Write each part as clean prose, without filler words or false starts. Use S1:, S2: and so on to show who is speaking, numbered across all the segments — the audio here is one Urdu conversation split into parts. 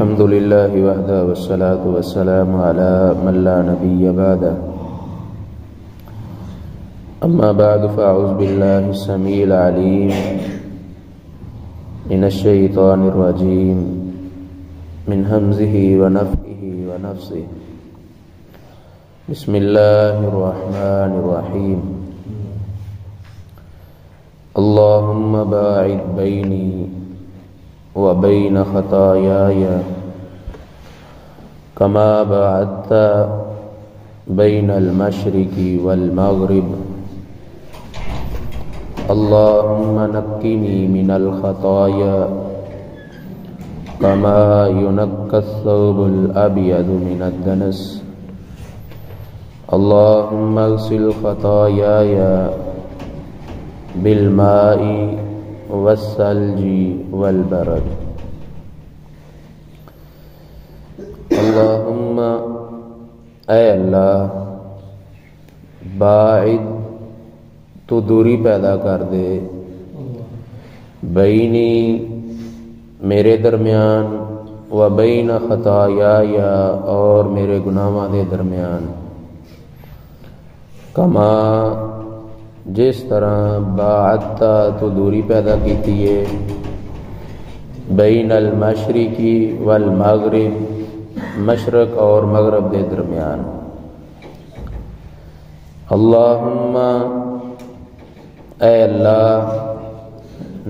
S1: الحمد لله وحده والصلاة والسلام على من لا نبي بعده أما بعد فأعوذ بالله السميع العليم من الشيطان الرجيم من همزه ونفخه ونفثه بسم الله الرحمن الرحيم اللهم باعد بيني وبين خطاياي كما باعدت بين المشرق والمغرب اللهم نقني من الخطايا كما ينقى الثوب الأبيض من الدنس اللهم اغسل خطاياي بالماء والثلج والبرد اللہم اے اللہ باعد تو دوری پیدا کر دے بینی میرے درمیان و بین خطایا اور میرے گناہاں دے درمیان کما جس طرح باعدتا تو دوری پیدا کیتی ہے بین المشرقی والمغرب مشرق اور مغرب کے درمیان اللہم اے اللہ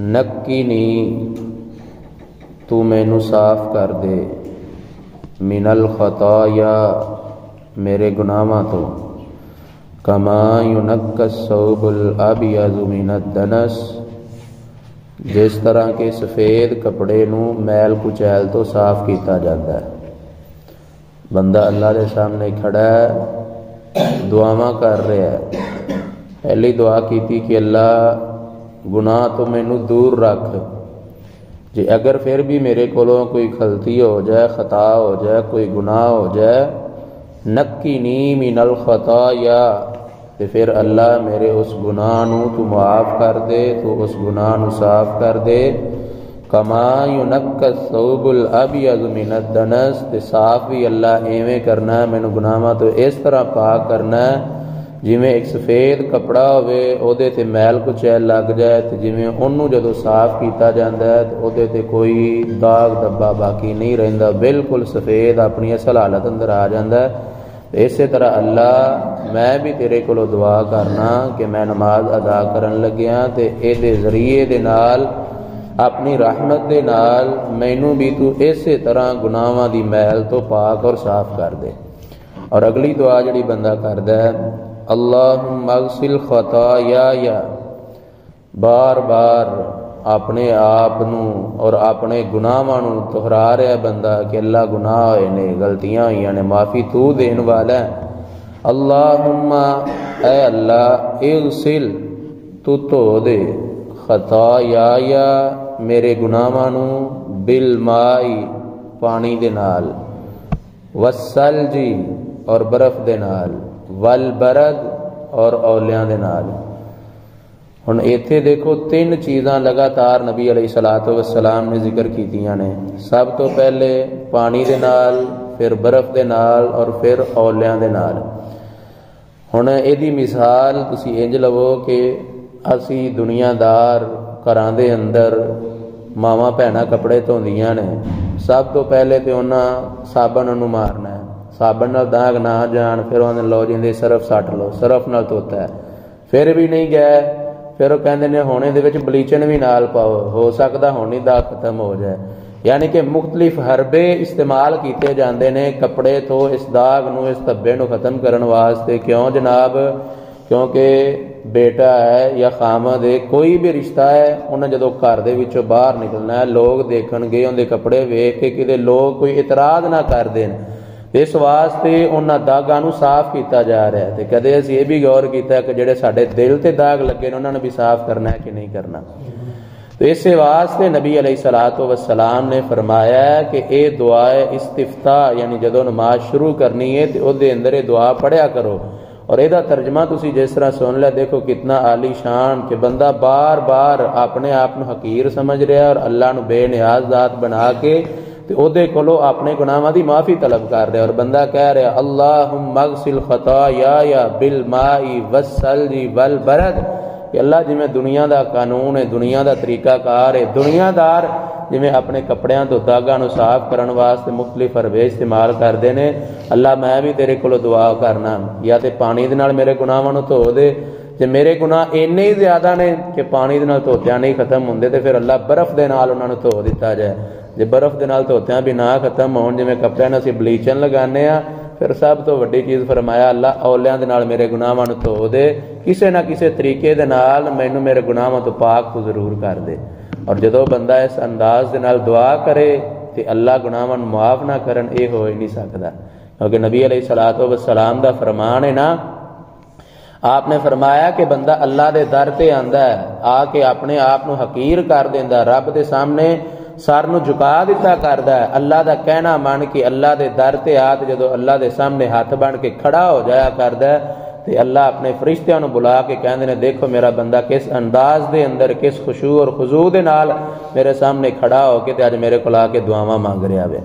S1: نقینی تو مینو صاف کر دے من الخطایا میرے گناہاں تو کما ینقی الثوب الابیض من الدنس جس طرح کے سفید کپڑے نو میل کچیل تو صاف کیتا جاتا ہے بندہ اللہ کے سامنے کھڑا ہے دعاواں کر رہا ہے پہلی دعا کیتی کہ اللہ گناہ تو مینو دور رکھ جی اگر پھر بھی میرے کولوں کوئی غلطی ہو جائے خطا ہو جائے کوئی گناہ ہو جائے نقینی من الخطایا تے پھر اللہ میرے اس گناہ نو تو معاف کر دے تو اس گناہ نو صاف کر دے کما ینقی الثوب الابیض من الدنس تے صاف بھی اللہ ایویں کرنا ہے مینوں گناہاں تو اس طرح پاک کرنا ہے جویں ایک سفید کپڑا ہوئے او دے تے میل کچیل لگ جائے تے جویں اونوں جدوں صاف کیتا جاندا ہے تے او دے تے کوئی داغ دبا باقی نہیں رہندا بالکل سفید اپنی اصل حالت اندر آ جاندا ہے اسی طرح اللہ میں بھی تیرے کولو دعا کرنا کہ میں نماز ادا کرن لگیاں تے اے دے ذریعے دے نال اپنی رحمت دے نال مینوں بھی تو اسی طرح گناہاں دی میل تو پاک اور صاف کر دے اور اگلی دعا جڑی بندہ کردا ہے اللہم اغسل خطایا بار بار اپنے آپ نو اور اپنے گناہاں نو دہرا رہا ہے بندہ کہ اللہ گناہ ہوئے نے غلطیاں ہوئیاں نے معافی تو دین والا ہے اللہم اے اللہ اغسل تو دھو دے خطایا میرے گناہاں نو بالماء پانی دے نال والثلج اور برف دے نال والبرد اور اولیاں دے نال ہن ایتھے دیکھو تین چیزاں لگاتار نبی علیہ الصلوۃ والسلام نے ذکر کیتیاں نے سب تو پہلے پانی دے نال پھر برف دے نال اور پھر اولیاں دے نال ہن ایدی مثال تسی انج لو کہ اسی دنیا دار گھراں دے اندر ماواں بھیناں کپڑے دھوندیاں نے سب تو پہلے تے انہاں صابن نوں مارنا ہے صابن نال داغ نہ جان پھر انہاں لو جیندے صرف سٹ لو صرف نال دھوتا ہے پھر بھی نہیں گئے پھر وہ کہندے نے ہونے دے وچ بلیچن بھی نال پاؤ ہو سکدا ہونی داغ ختم ہو جائے یعنی کہ مختلف حربے استعمال کیتے جاندے نے کپڑے تو اس داغ نو اس دھبے نو ختم کرن واسطے کیوں جناب کیونکہ بیٹا ہے یا خامد ہے کوئی بھی رشتہ ہے انہیں جدو گھر دے وچوں باہر نکلنا ہے لوگ دیکھن گے ان دے کپڑے ویکھ کے کدے لوگ کوئی اعتراض نہ کر دین اس واسطے انہاں داغاں نو صاف کیتا جا رہا ہے تے کدے اسی یہ بھی غور کیتا ہے کہ جڑے ساڈے دل تے داغ لگے نے انہاں نے بھی صاف کرنا ہے کہ نہیں کرنا تو اس واسطے نبی علیہ الصلوۃ والسلام نے فرمایا ہے کہ اے دعا استفتاح یعنی جدوں نماز شروع کرنی ہے تے او دے اندر یہ دعا پڑھیا کرو اور یہ ترجمہ تسی جس طرح سن لیا دیکھو کتنا عالی شان کہ بندہ بار بار اپنے آپ حقیر سمجھ رہا ہے اور اللہ نو بے نیاز ذات بنا کے تے او دے کولو اپنے گناہاں دی معافی طلب کر رہا، اور بندہ کہہ رہا اللہم اغسل خطایا بالماء والثلج والبرد، کہ اللہ جی میں دنیا دا قانون ہے، دنیا دا طریقہ کار ہے، دنیا دار جویں اپنے کپڑیاں تو داغاں نو صاف کرن واسطے مختلف حربے استعمال کردے نے، اللہ میں بھی تیرے کولو دعا کرنا یا تے پانی دے نال میرے گناہاں نو دھو دے، جے میرے گناہ اینے ہی زیادہ نے کہ پانی دے نال دھوتیاں نہیں ختم ہوندے تے پھر اللہ برف دے نال انہاں نو دھو دتا جائے، جے برف دے نال دھوتیاں بھی نہ ختم ہون، جویں کپڑیاں نوں اسی بلیچن لگانے ہاں، پھر سب تو وڈی چیز فرمایا اللہ اولیاں دے نال میرے گناہاں نو دھو دے، کسے نہ کسے طریقے دے نال مینوں میرے گناہاں تو پاک تو ضرور کر دے۔ اور جدوں بندہ اس انداز دے نال دعا کرے تے اللہ گناہاں نوں معاف نہ کرن، اے ہو ہی نہیں سکدا، کیونکہ نبی علیہ الصلوۃ والسلام دا فرمان ہے نا، آپ نے فرمایا کہ بندہ اللہ دے در تے آندا ہے، آ کے اپنے آپ نو حقیر کر دیندا، رب دے سامنے سر نو جھکا دیتا کردا ہے، اللہ دا کہنا مان کے اللہ دے در تے آ تے جدوں اللہ دے سامنے ہاتھ بن کے کھڑا ہو جایا کردا ہے تے اللہ اپنے فرشتیاں نو بلا کے کہندے نے دیکھو میرا بندہ کس انداز دے اندر، کس خشوع اور خضوع دے نال میرے سامنے کھڑا ہو کے تے اج میرے کول آ کے دعاواں مانگ رہا ہے۔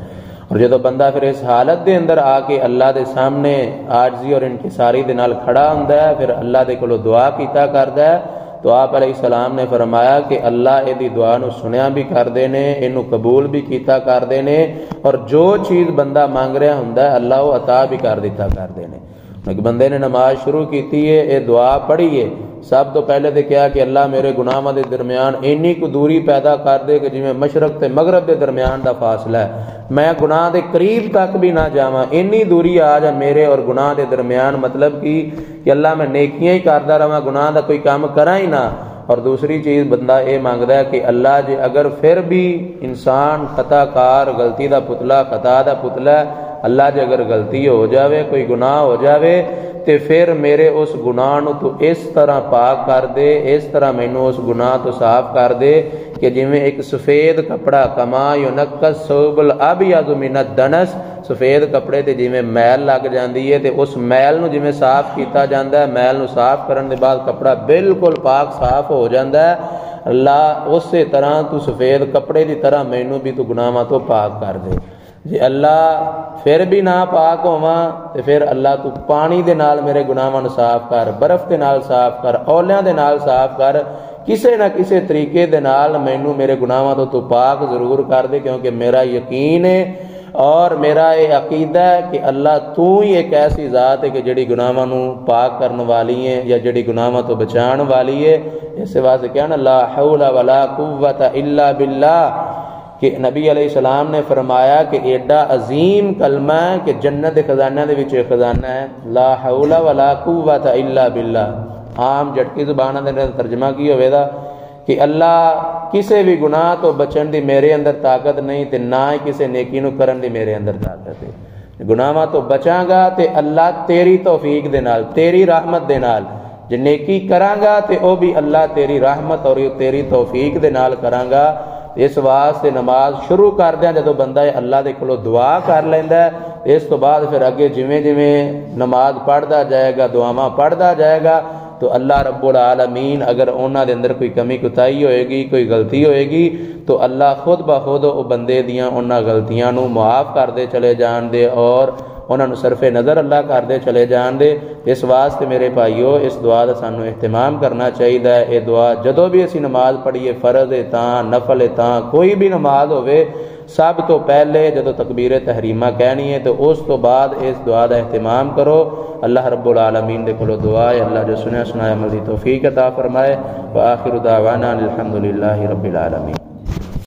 S1: اور جدوں بندہ پھر اس حالت دے اندر آ کے اللہ دے سامنے عاجزی اور انکساری دے نال کھڑا ہوندا ہے، پھر اللہ دے کولوں دعا کیتا کردا ہے، تو آپ علیہ السلام نے فرمایا کہ اللہ ایدی دعا نو سنیا بھی کردے نے، اینو قبول بھی کیتا کردے نے، اور جو چیز بندہ مانگ رہا ہوندا ہے اللہ وہ عطا بھی کر دیتا کردے نے۔ ایک بندے نے نماز شروع کیتی ہے، اے دعا پڑھی ہے، سب تو پہلے تے کیا کہ اللہ میرے گناہاں دے درمیان اینی کو دوری پیدا کر دے کہ جویں مشرق تے مغرب دے درمیان دا فاصلہ ہے، میں گناہ دے قریب تک بھی نہ جاواں، اینی دوری آ جا میرے اور گناہ دے درمیان، مطلب کہ اللہ میں نیکیاں ہی کردا رہواں، گناہ دا کوئی کام کراں ہی نہ۔ اور دوسری چیز بندہ اے مانگدا ہے کہ اللہ جے اگر پھر بھی انسان خطا کار، غلطی دا پتلا، خطا دا پتلا ہے، اللہ جے اگر غلطی ہو جاوے، کوئی گناہ ہو جاوے تے پھر میرے اس گناہ نو تو اس طرح پاک کر دے، اس طرح مینوں اس گناہ تو صاف کر دے کہ جویں ایک سفید کپڑا کما ینقص ثوب الابیض من الدنس، سفید کپڑے تے جویں میل لگ جاندی ہے تے اس میل نو جویں صاف کیتا جاندا ہے، میل نو صاف کرن دے بعد کپڑا بالکل پاک صاف ہو جاندا ہے، اللہ اسی طرح تو سفید کپڑے دی طرح مینوں بھی تو گناہاں تو پاک کر دے۔ جی اللہ پھر بھی نہ پاک ہوواں تے پھر اللہ تو پانی دے نال میرے گناہاں نوں صاف کر، برف دے نال صاف کر، اولیاں دے نال صاف کر، کسے نہ کسے طریقے دے نال مینوں میرے گناہاں تو پاک ضرور کر دے، کیونکہ میرا یقین ہے اور میرا یہ عقیدہ ہے کہ اللہ تو ہی ایک ایسی ذات ہے کہ جڑی گناہاں نوں پاک کرن والی ہے یا جڑی گناہاں تو بچان والی ہے۔ اس واسطے کہنا لا حول ولا قوت الا باللہ، کہ نبی علیہ السلام نے فرمایا کہ ایڈا عظیم کلمہ ہے کہ جنت دے خزانہ دے وچ ایک خزانہ ہے، لا حول ولا قوت الا باللہ۔ عام جھٹکی زبان دے ترجمہ کی ہوئے دا کہ اللہ کسے بھی گناہ تو بچن دی میرے اندر طاقت نہیں تے نہ ہی کسے نیکی نو کرن دی میرے اندر طاقت ہے، گناہاں تو بچاں گا تے اللہ تیری توفیق دے نال، تیری رحمت دے نال، جے نیکی کراں گا تے او بھی اللہ تیری رحمت اور تیری توفیق دے نال کراں گا۔ اس واسطے نماز شروع کردیاں جدو بندہ اللہ دے کولو دعا کر لیندا ہے، اس تو بعد پھر اگے جویں جویں نماز پڑھدا جائے گا، دعاواں پڑھدا جائے گا، تو اللہ رب العالمین اگر انہاں دے اندر کوئی کمی کوتاہی ہوئے گی، کوئی غلطی ہوئے گی، تو اللہ خود بخود او بندے دیاں انہاں غلطیاں نو معاف کردے چلے جان دے اور انہاں نو صرف نظر اللہ کردے چلے جان دے۔ اس واسطے میرے بھائیو اس دعا دا سانو اہتمام کرنا چاہیے۔ اے دعا جدوں بھی اسی نماز پڑھیے، فرض ہے تاں، نفل ہے تاں، کوئی بھی نماز ہوئے، سب تو پہلے جدو تکبیر تحریمہ کہنی ہے تو اس تو بعد اس دعا دا اہتمام کرو۔ اللہ رب العالمین دے کولو دعا ہے اللہ جو سنیا سنایا عمل دی توفیق عطا فرمائے۔ وآخر دعوانا الحمدللہ رب العالمین۔